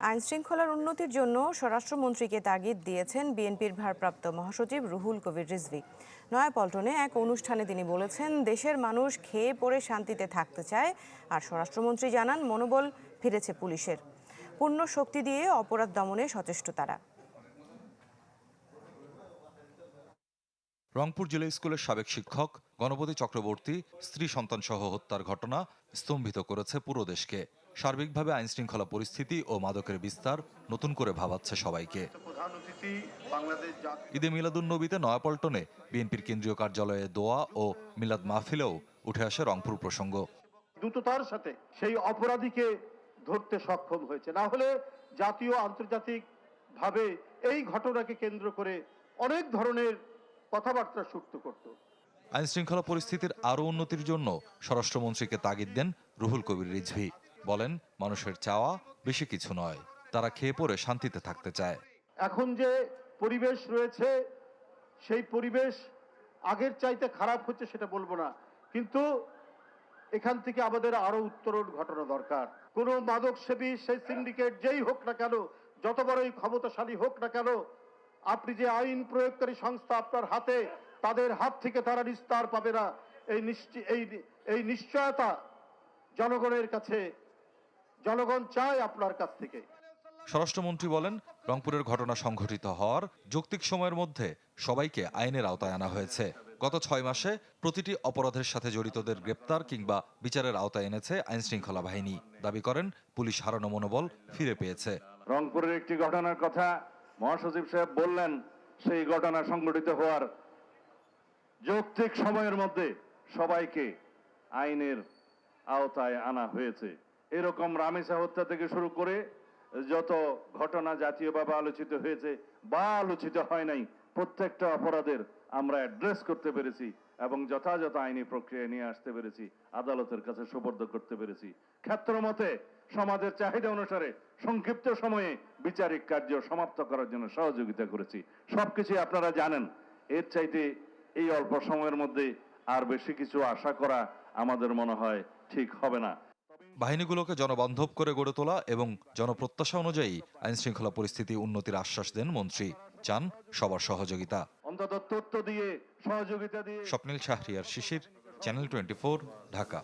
আইনশৃঙ্খলার উন্নতির জন্য স্বরাষ্ট্রমন্ত্রীকে তাগিদ দিয়েছেন বিএনপির ভারপ্রাপ্ত মহাসচিব রুহুল কবির রিজভী। নয়াপল্টনে এক অনুষ্ঠানে তিনি বলেছেন, দেশের মানুষ খেয়ে পড়ে শান্তিতে থাকতে চায়। আর স্বরাষ্ট্রমন্ত্রী জানান, মনোবল ফিরেছে পুলিশের, পূর্ণ শক্তি দিয়ে অপরাধ দমনে সচেষ্ট তারা। রংপুর জেলা স্কুলের সাবেক শিক্ষক গণপতি চক্রবর্তী স্ত্রী সন্তান সহ হত্যার ঘটনা স্তম্ভিত করেছে পুরো দেশকে। সার্বিকভাবে আইনশৃঙ্খলা পরিস্থিতি ও মাদকের বিস্তার নতুন করে ভাবাচ্ছে সবাইকে। ঈদে মিলাদুন্নবীতে নয়াপল্টনে বিএনপির কেন্দ্রীয় কার্যালয়ে দোয়া ও মিলাদ মাহফিলেও উঠে আসে রংপুর প্রসঙ্গ। দ্রুততার সাথে সেই অপরাধীকে ধরতে সক্ষম হয়েছে, না হলে জাতীয় আন্তর্জাতিক ভাবে এই ঘটনাকে কেন্দ্র করে অনেক ধরনের কথাবার্তা সুপ্ত করত। আইনশৃঙ্খলা পরিস্থিতির আরও উন্নতির জন্য স্বরাষ্ট্রমন্ত্রীকে তাগিদ দেন রুহুল কবির রিজভী। বলেন, মানুষের চাওয়া বেশি কিছু নয়, তারা খেয়ে পড়ে শান্তিতে থাকতে চায়। এখন যে পরিবেশ রয়েছে সেই পরিবেশ আগের চাইতে খারাপ হচ্ছে সেটা বলবো না, কিন্তু এখান থেকে আমাদের আরো উত্তরণ ঘটানো দরকার। কোন মাদক সেবী, সেই সিন্ডিকেট যেই হোক না কেন, যত বড়ই ক্ষমতাশালী হোক না কেন, আপনি যে আইন প্রয়োগকারী সংস্থা আপনার হাতে, তাদের হাত থেকে তারা নিস্তার পাবে না। এই নিশ্চয়তা জনগণের কাছে, জনগণ চায় আপনার কাছ থেকে। স্বরাষ্ট্রমন্ত্রী বলেন, রংপুরের ঘটনা সংঘটিত হওয়ার যৌক্তিক সময়ের মধ্যে সবাইকে আইনের আওতায় আনা হয়েছে। গত 6 মাসে প্রতিটি অপরাধের সাথে জড়িতদের গ্রেপ্তার কিংবা বিচারের আওতায় এনেছে আইনশৃঙ্খলা বাহিনী। দাবি করেন, পুলিশ হারানো মনোবল ফিরে পেয়েছে। রংপুরের একটি ঘটনার কথা মহাসচিব সাহেব বললেন, সেই ঘটনা সংঘটিত হওয়ার যৌক্তিক সময়ের মধ্যে সবাইকে আইনের আওতায় আনা হয়েছে। এরকম রামেসা হত্যা থেকে শুরু করে যত ঘটনা জাতীয়ভাবে আলোচিত হয়েছে বা আলোচিত হয় নাই, প্রত্যেকটা অপরাধের আমরা অ্যাড্রেস করতে পেরেছি এবং যথাযথ আইনি প্রক্রিয়ায় নিয়ে আসতে পেরেছি, আদালতের কাছে সুপর্দ করতে পেরেছি। ক্ষেত্রমতে সমাজের চাহিদা অনুসারে সংক্ষিপ্ত সময়ে বিচারিক কার্য সমাপ্ত করার জন্য সহযোগিতা করেছি। সবকিছু আপনারা জানেন। এর চাইতে এই অল্প সময়ের মধ্যে আর বেশি কিছু আশা করা আমাদের মনে হয় ঠিক হবে না। বাহিনীগুলোকে জনবান্ধব করে গড়ে তোলা এবং জনপ্রত্যাশা অনুযায়ী আইনশৃঙ্খলা পরিস্থিতি উন্নতির আশ্বাস দেন মন্ত্রী। চান সবার সহযোগিতা। অন্তত তথ্য দিয়ে, সহযোগিতা দিয়ে। স্বপ্নিল শাহরিয়ার শিশির, চ্যানেল 24, ঢাকা।